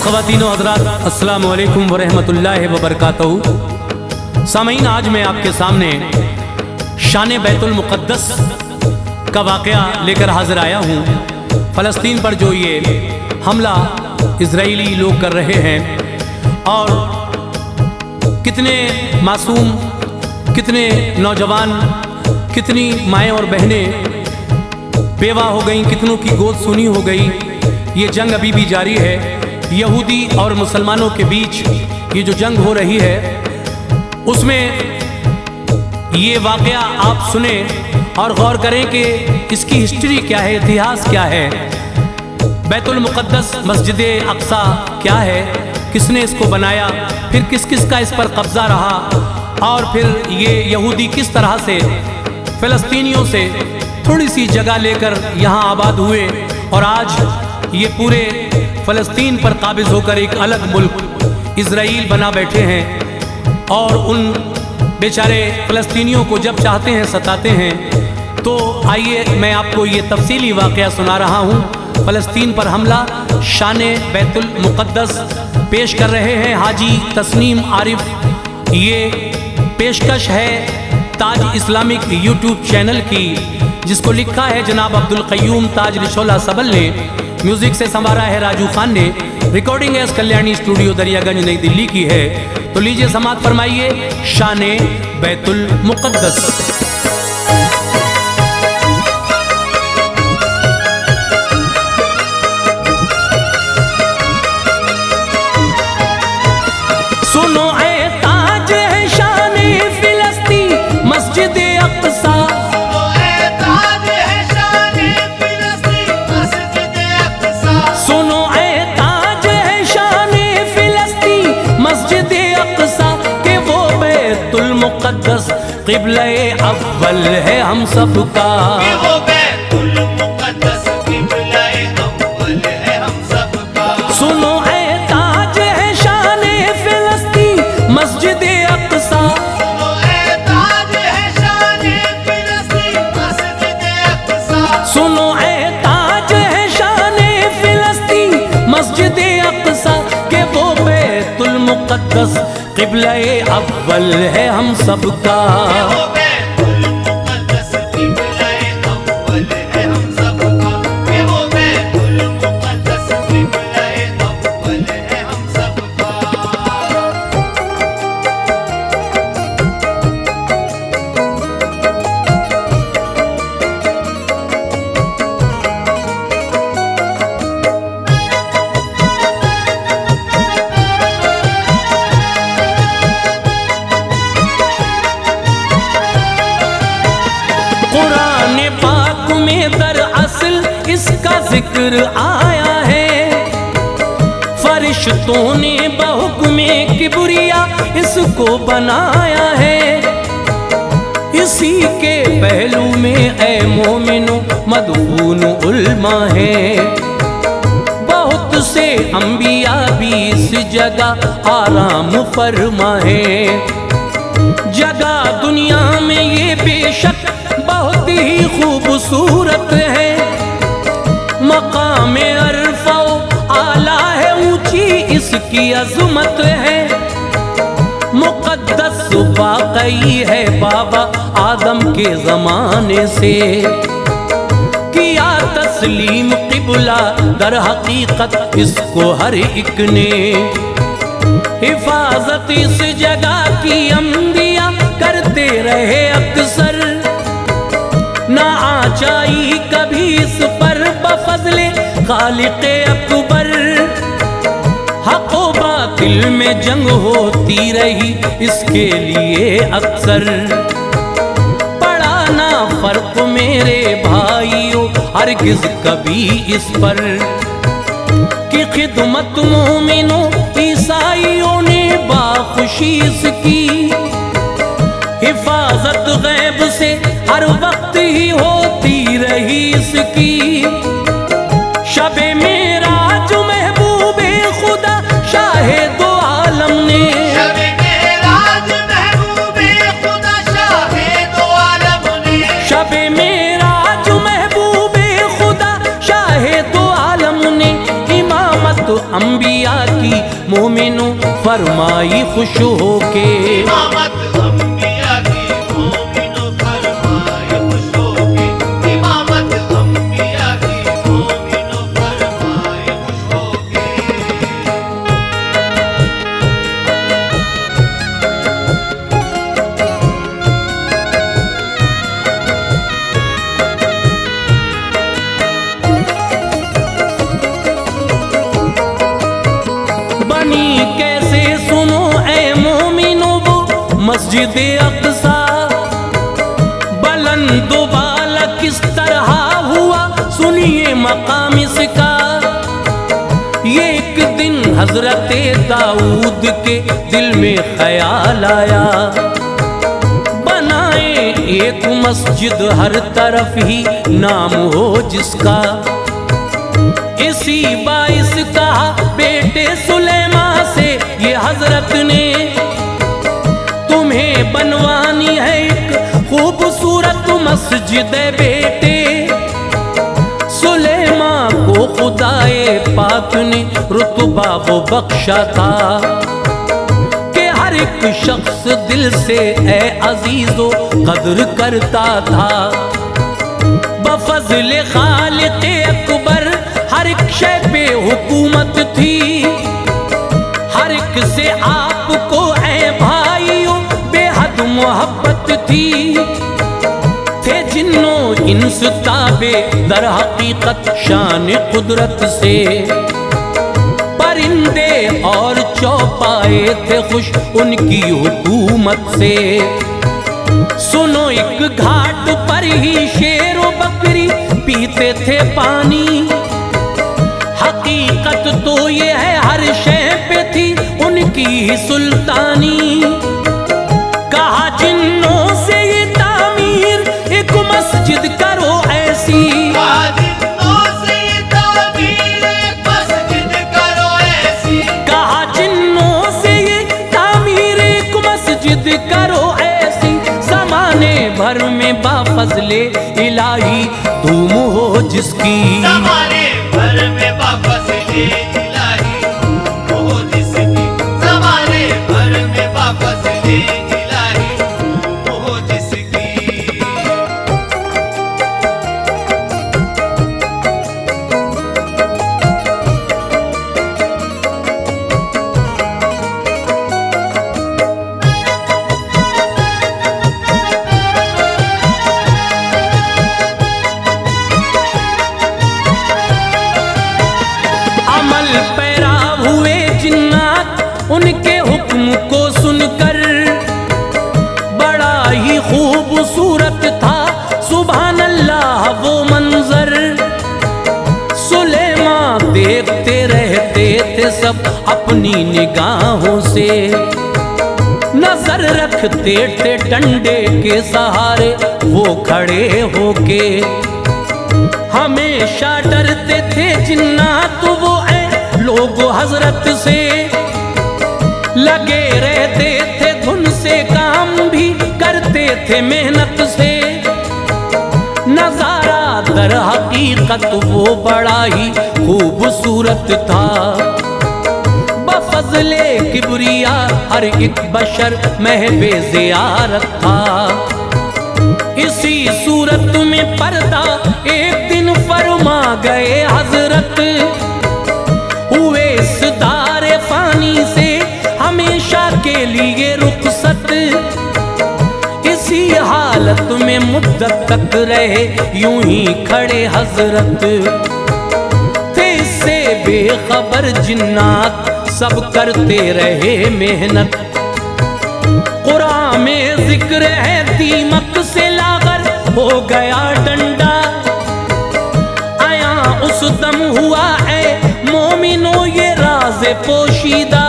ख़वातीन व हज़रात, अस्सलामु अलैकुम व रहमतुल्लाहि व बरकातहू। सामीन, आज मैं आपके सामने शान बैतुल मुक़द्दस का वाक़या लेकर हाजिर आया हूँ। फ़लस्तीन पर जो ये हमला इजरायली लोग कर रहे हैं और कितने मासूम, कितने नौजवान, कितनी माएँ और बहनें बेवा हो गई, कितनों की गोद सूनी हो गई। ये जंग अभी भी जारी है। यहूदी और मुसलमानों के बीच ये जो जंग हो रही है, उसमें ये वाक़या आप सुने और गौर करें कि इसकी हिस्ट्री क्या है, इतिहास क्या है, बैतुल मुक़द्दस मस्जिद अक़सा क्या है, किसने इसको बनाया, फिर किस किस का इस पर कब्ज़ा रहा और फिर ये यहूदी किस तरह से फ़लस्तीनियों से थोड़ी सी जगह लेकर यहाँ आबाद हुए और आज ये पूरे फ़लस्तीन पर काबिज़ होकर एक अलग मुल्क इजराइल बना बैठे हैं और उन बेचारे फ़लस्तीनियों को जब चाहते हैं सताते हैं। तो आइए मैं आपको ये तफसीली वाक़या सुना रहा हूँ। फ़लस्तीन पर हमला, शान बैतुल मुक़द्दस पेश कर रहे हैं हाजी तस्नीम आरिफ। ये पेशकश है ताज इस्लामिक यूट्यूब चैनल की, जिसको लिखा है जनाब अब्दुल क़य्यूम ताज रिशोला सबल ने, म्यूज़िक से संवारा है राजू खान ने, recording S Kalyani studio Daryaganj नई दिल्ली की है। तो लीजिए समाअत फरमाइए शान बैतुल मुक़द्दस। सुनो ए ताज है शान फ़िलिस्तीन मस्जिद अक़सा, मुक़द्दस क़िबले अव्वल है हम सबका। वो बैतुल मुक़द्दस क़िबले अव्वल है हम सबका। सुनो ए ताज है शान फ़िलिस्तीन मस्जिद अक़सा, सुनो ए ताज है शान फ़िलिस्तीन मस्जिद अक़सा, सुनो ए ताज है शान फ़िलिस्तीन मस्जिद अक़सा के वो बैतुल मुक़द्दस क़िबले अव्वल है हम सबका। वो बैतुल मुक़द्दस क़िबले अव्वल है हम सबका। वो बैतुल मुक़द्दस क़िबले अव्वल है हम सबका। कुरान पाक में दरअसल इसका जिक्र आया है। फरिश्तों ने बहुक्मे किबरिया इसको बनाया है। इसी के पहलू में ए मोमिनो मदफून उल्मा है। बहुत से अंबिया भी इस जगह आराम फरमा है। जगह दुनिया में ये बेशक बहुत ही खूबसूरत है। मकाम अरफ़ा आला है, ऊंची इसकी अज़मत है। मुक़द्दस वाक़ई है बाबा आदम के ज़माने से। किया तस्लीम क़िबला दर हकीकत इसको हर एक ने। हिफाजत इस जगह की अंबिया करते रहे अक्सर। ना आचाई कभी इस पर बफज़ले खालिक़े अकबर। हक़ व बातिल में जंग होती रही इसके लिए अक्सर। पड़ा ना फ़र्क मेरे भाइयों हरगिज़ कभी इस पर कि खिदमत मोमिनों ईसाइयों ने बाखुशी इसकी। हिफाजत गैब से हर वक्त ही होती रही इसकी। शबे मेराज महबूबे खुदा शाहे दो आलम ने। शबे मेराज महबूबे खुदा शाहे दो आलम ने। शबे मेराज महबूबे खुदा शाहे दो आलम ने। इमामत अंबिया की की मोमिनो फरमाई खुश होके। इमामत अंबिया की मोमिनो फरमाए खुश होके, इमामत अंबिया की मोमिनो फरमाए खुश होके। बनी कैसे सुनो ए मोमिनो वो मस्जिद अक्सा, बुलंदो बाला किस तरह हुआ सुनिए मकाम इसका। ये एक दिन हजरत दाऊद के दिल में ख्याल आया, बनाए एक मस्जिद हर तरफ ही नाम हो जिसका। इसी बाइस कहा बेटे सुलेमा से ये हजरत ने, तुम्हें बनवानी है एक खूबसूरत मस्जिद बेटे। सुलेमा को खुदाए पाक ने रुतबा वो बख्शा था कि हर एक शख्स दिल से ए अजीजो कदर करता था। बफज़ल खालिक अकबर हर एक शय पे हुकूमत थी, हर एक से आपको ऐ भाइयों बेहद मोहब्बत थी। थे जिन्नो इंस ताबे दर हकीकत शान कुदरत से, परिंदे और चौपाए थे खुश उनकी हुकूमत से। सुनो एक घाट पर ही शेर व बकरी पीते थे पानी, हकीकत तो ये है हर शय पे थी उनकी ही सुल्तानी। कहा जिन्नों से ये तामीर एक मस्जिद करो ऐसी, जिन्नों से तामीर एक मस्जिद करो ऐसी, कहा जिन्नों से ये तामीर एक मस्जिद करो ऐसी। ज़माने भर में बाफज़ले इलाही धूम हो जिसकी, ज़माने भर में बाफज़ले इलाही धूम हो जिसकी, ज़माने भर में बाफज़ले इलाही धूम हो जिसकी। अमल पैरा हुए जिन्नात उनके हुक्म को सुनकर, बड़ा ही खूबसूरत था सुभान अल्लाह वो मंजर। सुलेमा देखते रहते थे सब अपनी निगाहों से, नजर रखते थे डंडे के सहारे वो खड़े होके। हमेशा डरते थे जिन्नात वो ऐ लोग हजरत से, लगे रहते थे धुन से काम भी करते थे मेहनत से। नजारा दर हकीकत वो बड़ा ही खूबसूरत था, बफज़ले किबरिया हर एक बशर महवे ज़ियारत था। इसी सूरत में पर्दा एक दिन फरमा गए हजरत, हुए इस दारे फानी से हमेशा के लिए रुखसत। इसी हालत में मुद्दत तक रहे यूं ही खड़े हजरत, थे इससे बेखबर जिन्नात सब करते रहे मेहनत। कुरान में जिक्र है दीमक से लागर हो गया डंडा, आया उस दम हुआ है मोमिनो ये राज पोशीदा।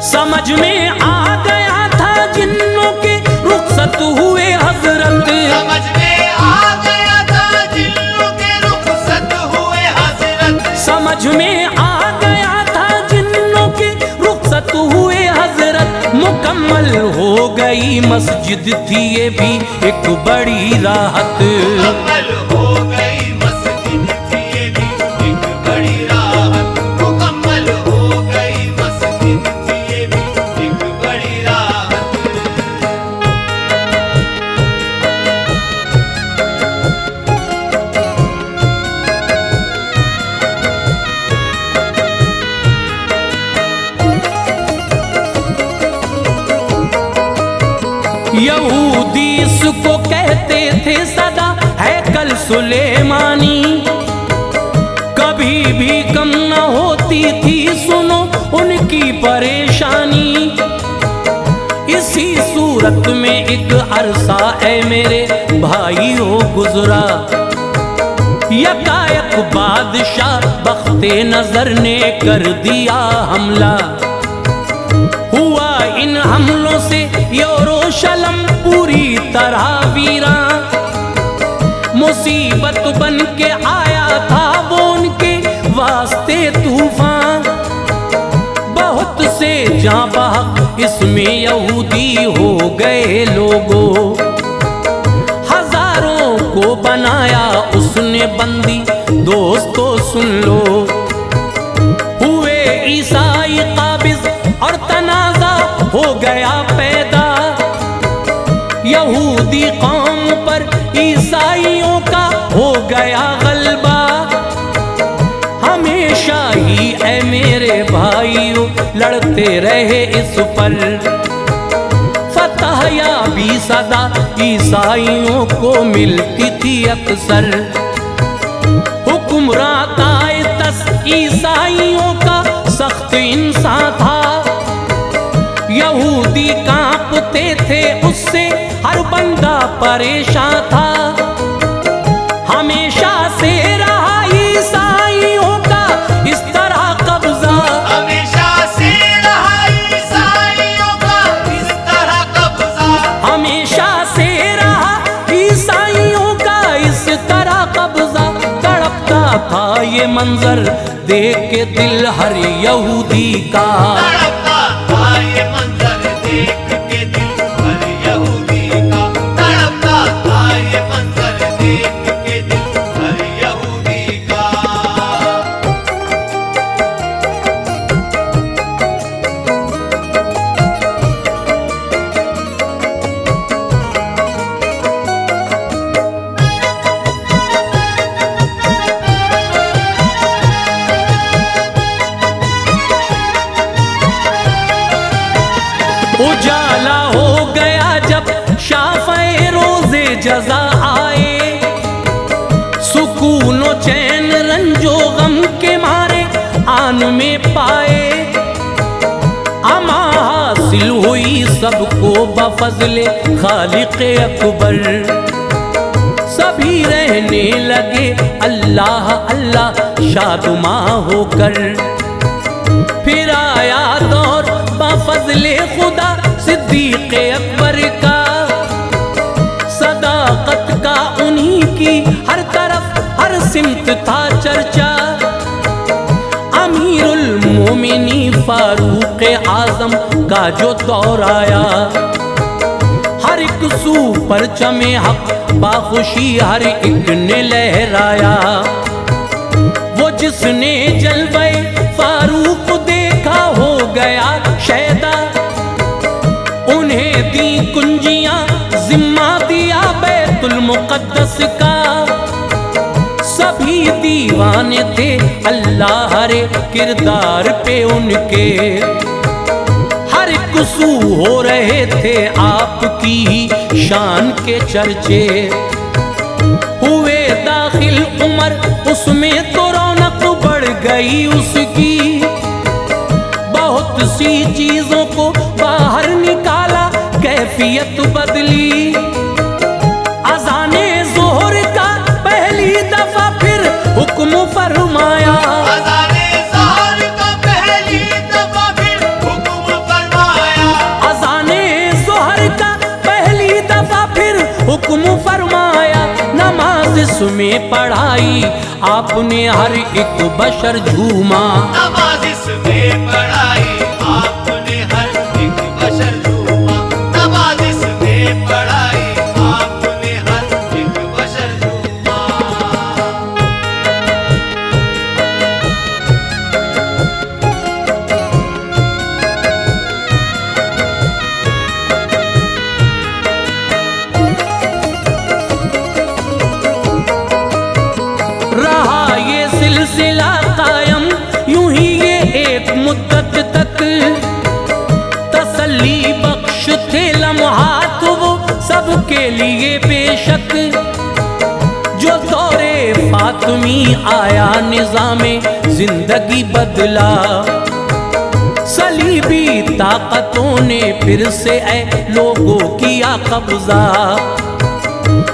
समझ में आ गया था जिन्नों के रुखसत हुए हजरत, समझ में आ गया था जिन्नों के रुखसत हुए हजरत, समझ में आ गया था जिन्नों के रुखसत हुए हजरत। मुकम्मल हो गई मस्जिद थी ये भी एक बड़ी राहत, मुकम्मल हो गई मस्जिद थी ये भी एक बड़ी राहत, मुकम्मल हो यहूदी इसको कहते थे सदा हैकल सुलेमानी, कभी भी कम न होती थी सुनो उनकी परेशानी। इसी सूरत में एक अरसा ऐ मेरे भाइयों गुजरा, यकायक बादशाह बख्ते नजर ने कर दिया हमला। हुआ इन हमलों से यरूशलेम पूरी तरह वीरान, मुसीबत बन के आया था वो उनके वास्ते तूफान। बहुत से जाँ बहक इसमें यहूदी हो गए लोगों, हजारों को बनाया उसने बंदी। दोस्तों सुन लो, हुए ईसाई काबिज और तनाजा हो गया पैदा। यहूदी कौम पर ईसाइयों का हो गया गलबा। हमेशा ही ऐ मेरे भाइयों लड़ते रहे इस पर, फतह या भी सदा ईसाइयों को मिलती थी अक्सर। हुक्मरां ताइतस ईसाइयों का सख्त इंसान था, यहूदी कांपते थे उससे हर बंदा परेशान था। हमेशा से रहा ईसाइयों का इस तरह कब्जा, हमेशा से रहा ईसाइयों का इस तरह कब्जा, हमेशा से रहा ईसाइयों का इस तरह कब्जा। तड़पता था ये मंजर देख के दिल हर यहूदी का, तड़पता था ये मंजर देख के दिल हर यहूदी का, तड़पता था ये मंजर देख के दिल हर यहूदी का। उजाला हो गया जब शाफ़े रोज़े जज़ा आए, सुकून व चैन रंजो गम के मारे आन में पाए। अमा हासिल हुई सबको बफज़ले खालिक़े अकबर, सभी रहने लगे अल्लाह अल्लाह शादुमा होकर। फिर आया दौर बफज़ले खुदा सिद्दीक़े अकबर का, सदाकत का उन्हीं की हर तरफ हर सिमत था चर्चा। अमीरुल मोमिनीन फारूक आज़म का जो दौर आया, हर एक सू परचमे हक बाखुशी हर एक ने लहराया। वो जिसने जलवे फारूक देखा हो गया शैदा, उन्हें दी कुंजियां जिम्मा दिया बैतुल मुक़द्दस का। सभी दीवाने थे अल्लाह रे किरदार पे उनके, हर एक सू हो रहे थे आपकी ही शान के चर्चे। हुए दाखिल उमर उसमें तो रौनक बढ़ गई उसकी, बहुत सी चीजों को बाहर निकाला कैफियत बदली। अज़ाने ज़ोहर का पहली दफा फिर हुक्म फरमाया, अज़ाने ज़ोहर का पहली दफा फिर हुक्म फरमाया, अज़ाने ज़ोहर का पहली दफा फिर हुक्म फरमाया। नमाज इसमें पढ़ाई आपने हर एक बशर झूमा, नमाज इसमें पढ़ाई आपने हर एक बशर झूमा, नमाज इसमें पढ़ाई आपने हर एक बशर झूमा। रहा ये सिलसिला कायम यूं ही सबके लिए बेशक जो दौरे फातिमी आया निज़ामे जिंदगी बदला। सलीबी ताकतों ने फिर से ऐ लोगों किया कब्जा,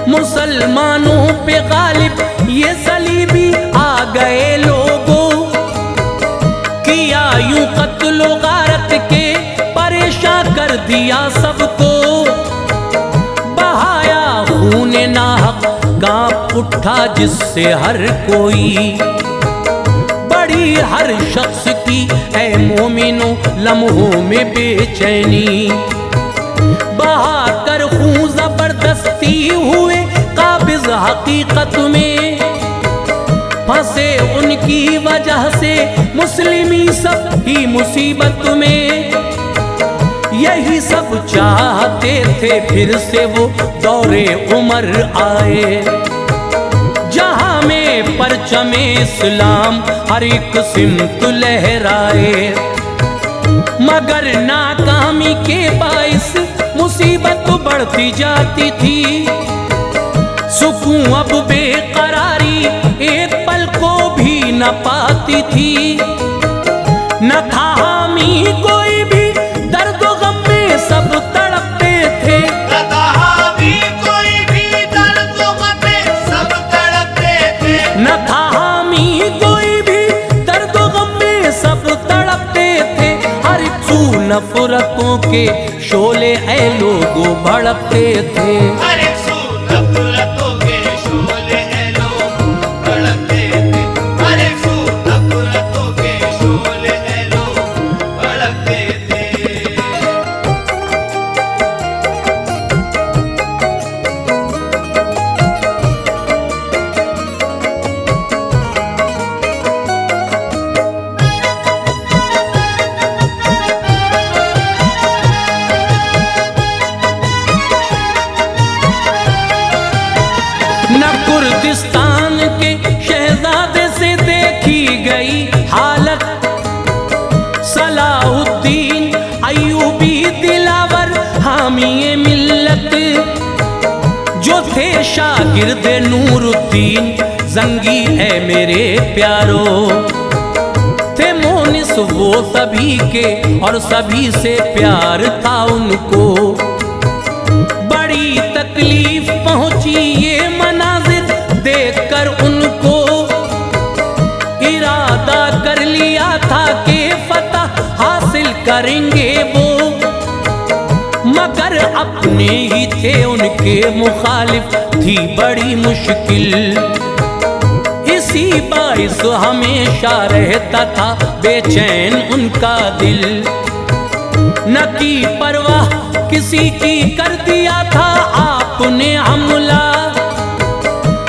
मुसलमानों पे गालिब ये सलीबी आ गए लोगों, किया यूं कत्लो गारत के परेशान कर दिया सबको। बहाया खून नाहक कांप उठा जिससे हर कोई, बड़ी हर शख्स की ऐ मोमिनो लम्हों में बेचैनी। बहाकर खून जबरदस्ती हुए काबिज हकीकत में, फंसे उनकी वजह से मुस्लिमी सब ही मुसीबत में। यही सब चाहते थे फिर से वो दौरे उमर आए, जहां में परचमे इस्लाम हर एक सिमत लहराए। मगर नाकामी के बाइस मुसीबत बढ़ती जाती थी, सुकून अब बेकरारी एक पल को भी न पाती थी। न था हामी कोई भी दर्द गम में सब तड़पते थे, न था हामी कोई भी दर्द गम में सब तड़पते थे। न था हामी कोई भी दर्द गम में सब तड़पते थे। हर सू नफरतों के शोले ऐ लोगों भड़कते थे। हर एक सू नफरतों के शोले ऐ लोग भड़कते थे। हर एक सू नफरतों के शोले ऐ लोग भड़कते थे। न कुर्दिस्तान के शहजादे से देखी गई हालत, सलाहुद्दीन अयूबी दिलावर हामिए मिल्लत, जो थे शागिर्द नूरुद्दीन जंगी है मेरे प्यारो। थे मोनिस वो सभी के और सभी से प्यार था उनको। बड़ी तकलीफ पहुंची ये मनाजिर देखकर उनको, इरादा कर लिया था कि फतह हासिल करेंगे वो। मगर अपने ही थे उनके मुखालिफ थी बड़ी मुश्किल, इसी बाइस हमेशा रहता था बेचैन उनका दिल। न की परवाह किसी की कर दिया था आपने हमला,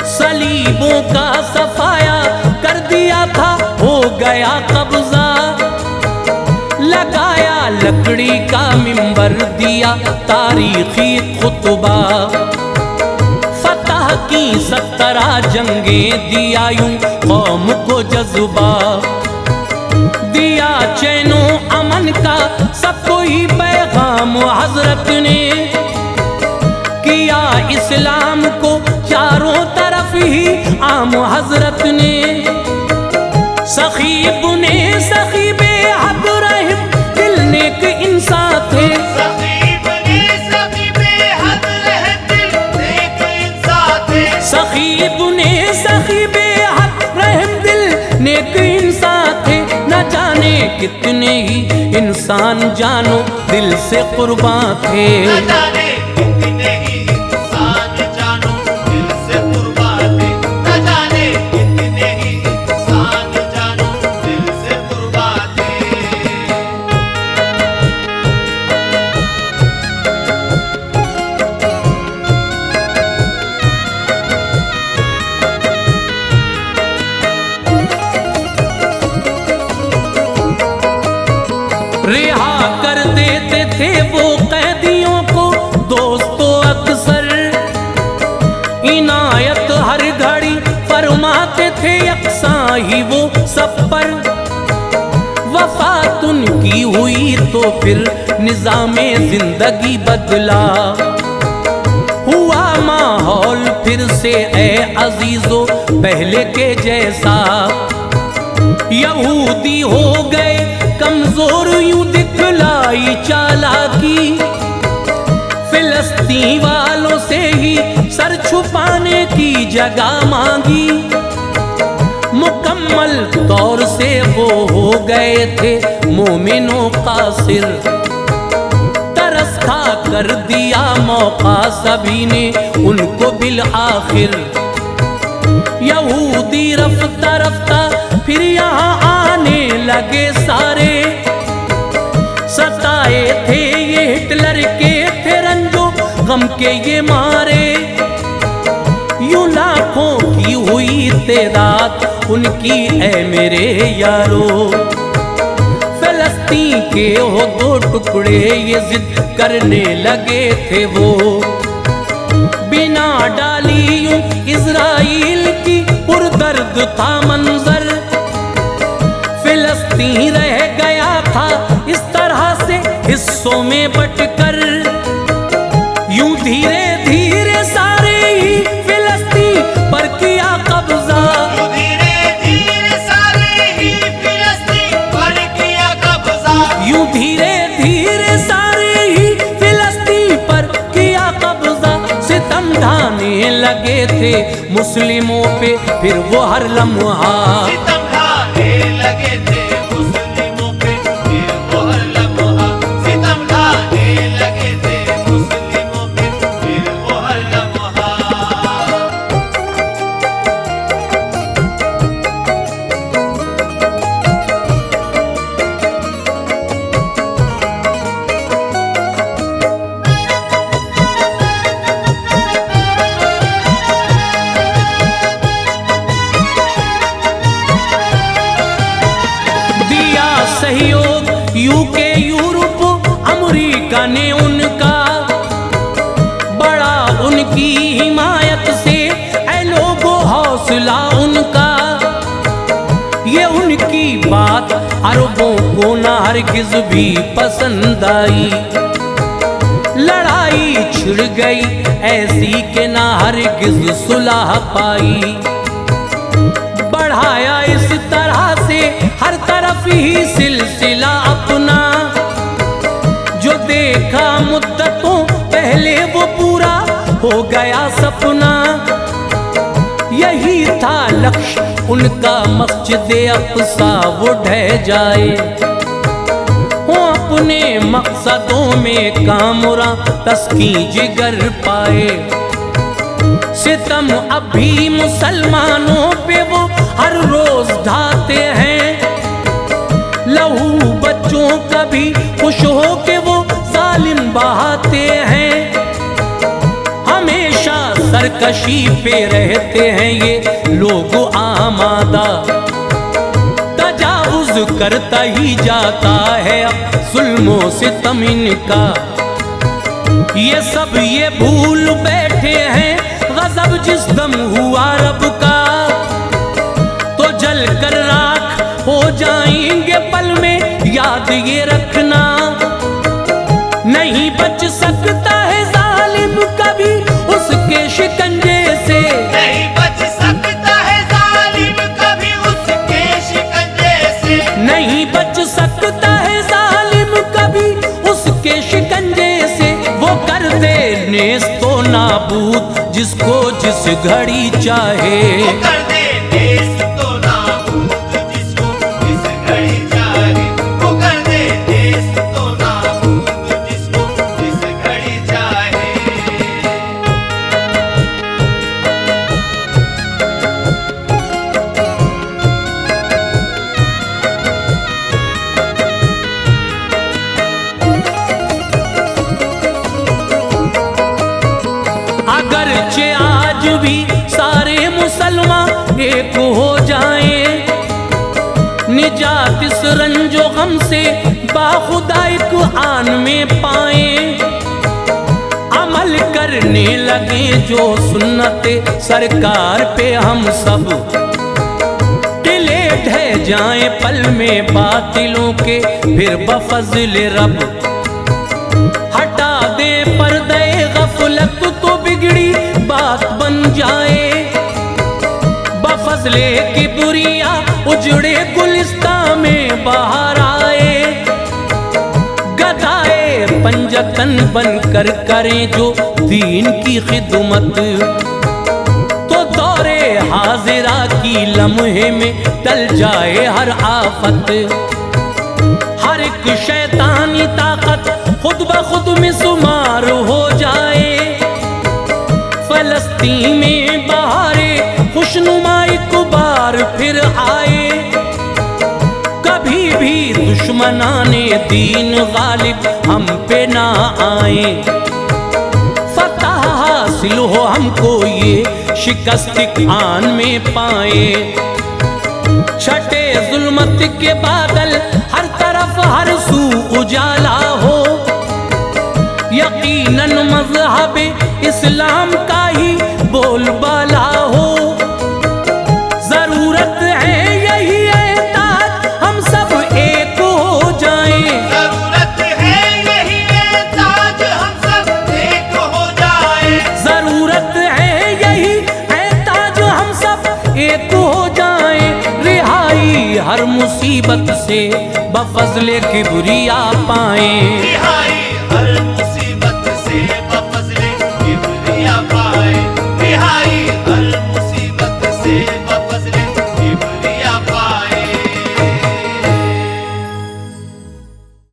सलीबों का सफाया कर दिया था हो गया कब्जा। लगाया लकड़ी का मिंबर दिया तारीखी खुतबा, फतह की 17 जंगें दिया यूं कौम को जज्बा। दिया चैनो अमन का सबको ही पैगाम हजरत ने, किया इस्लाम को चारों तरफ ही आम हजरत ने। सखीब ने सखी बेहद रहम दिल नेक इंसान थे, सखीब ने सखी बेहद रहम दिल नेक इंसान थे। सखीब ने सखी बेहद रहम दिल नेक इंसान थे। न जाने कितने ही इंसान जानो दिल से कुर्बान थे। न जाने कितने ही इंसान जानो दिल से कुर्बान थे। न जाने कितने ही इंसान जानो दिल से कुर्बान थे। रिहा कर देते थे वो कैदियों को दोस्तों अक्सर, इनायत हर घड़ी फरमाते थे यकसां ही वो सब पर। वफात उनकी हुई तो फिर निज़ामे जिंदगी बदला, फिर से ए अजीजो पहले के जैसा। यहूदी हो गए कमजोर यूं दिखलाई चालाकी, फिलिस्तीन वालों से ही सर छुपाने की जगह मांगी। मुकम्मल तौर से वो हो गए थे मोमिनों का सिर, तरस खा कर दिया मौका सभी ने उनको बिल आखिर। यहूदी रफ्ता रफ्ता फिर यहाँ आने लगे सारे, सताए थे ये हिटलर के थे रंजो गम के ये मारे। यूं लाखों की हुई तेरात उनकी ऐ मेरे यारो, फिलिस्तीन के हो दो टुकड़े ये जिद करने लगे थे वो। बिना डाली यूं इजराइल की पुरदर्द था मंजर, फिलिस्तीन रह गया था इस तरह से हिस्सों में बंटकर। यूं धीरे धीरे सारे ही फिलिस्तीन पर किया कब्जा, यूं धीरे धीरे सारे ही फिलिस्तीन पर किया कब्जा। यूं धीरे धीरे सारे ही फिलिस्तीन पर किया कब्जा। सितम ढाने लगे थे मुस्लिमों पे फिर वो हर लम्हा, सितम ढाने लगे थे मुस्लिमों पे फिर वो हर लम्हा। सितम ढाने लगे थे मुस्लिमों पे फिर वो हर लम्हा। दिया सहयोग यूके यूरोप अमेरिका ने उनका, बड़ा उनकी हिमायत से ऐ लोगो हौसला उनका। ये उनकी बात अरबों को ना हरगिज भी पसंद आई, लड़ाई छिड़ गई ऐसी के ना हरगिज सुलह पाई। बढ़ाया इस तरह से हर तरफ ही सिलसिला अपना, जो देखा मुद्दतों पहले वो पूरा हो गया सपना। यही था लक्ष्य उनका मस्जिद अक़सा वो ढह जाए, हो अपने मकसदों में कामरा तस्की जिगर पाए। सितम अब भी मुसलमानों पे वो हर रोज ढाते हैं, लहू बच्चों का भी खुश हो के वो जालिम बहाते हैं। हमेशा सरकशी पे रहते हैं ये लोग आमादा, तजावुज करता ही जाता है अब जुल्मों सितम इनका। ये सब ये भूल बैठे हैं गजब जिस दम हुआ रब का, तो जल कर राख हो जाएंगे पल में याद ये रखना। नहीं बच सकता है जालिम कभी उसके शिकंजे से, नहीं बच सकता है जालिम कभी उसके शिकंजे से। नहीं बच सकता है जालिम कभी उसके शिकंजे से। वो कर दे नेस्तो नाबूद जिसको जिस घड़ी चाहे, वो कर दे देश तो नाबूद जिसको जिस घड़ी चाहे। वो कर दे देश तो नाबूद जिसको जिस घड़ी चाहे। अगरचे आज भी सारे मुसलमान एक हो जाएं, निजात इस रंजो गम से बाखुदा एक आन में पाएं। अमल करने लगे जो सुन्नते सरकार पे हम सब, किले ढह जाएं पल में बातिलों के फिर बफज़्ल रब। हटा दे पर्दे गफलत तो बिगड़ी बात बन जाए। बफजले किबरिया उजड़े गुलिस्तां में बाहर आए। गदाए पंजतन बनकर करें जो दीन की खिदमत, तो दौरे हाजिरा की लम्हे में टल जाए हर आफत। हर एक शैतानी ताकत खुद ब खुद में शुमार हो जाए। फलस्तीन में बहारे खुशनुमाई कुबार फिर आए। कभी भी दुश्मनाने दीन गालिब हम पे ना आए। फतह हासिल हो हमको ये शिकस्त आन में पाए। छठे जुल्मत के बादल हर तरफ हर सू उजाला हो। यकीनन मज़हब इस्लाम का ही बोलबाला हो। जरूरत है यही एहतियात हम सब एक हो जाएं। जरूरत है यही एहतियात हम सब एक हो जाएं। जरूरत है यही एहतियात हम सब एक हो जाएं। रिहाई हर मुसीबत से बफजले किबरिया पाएं। रिहाई हर मुसीबत से बफजले किबरिया पाए। रिहाई हर मुसीबत से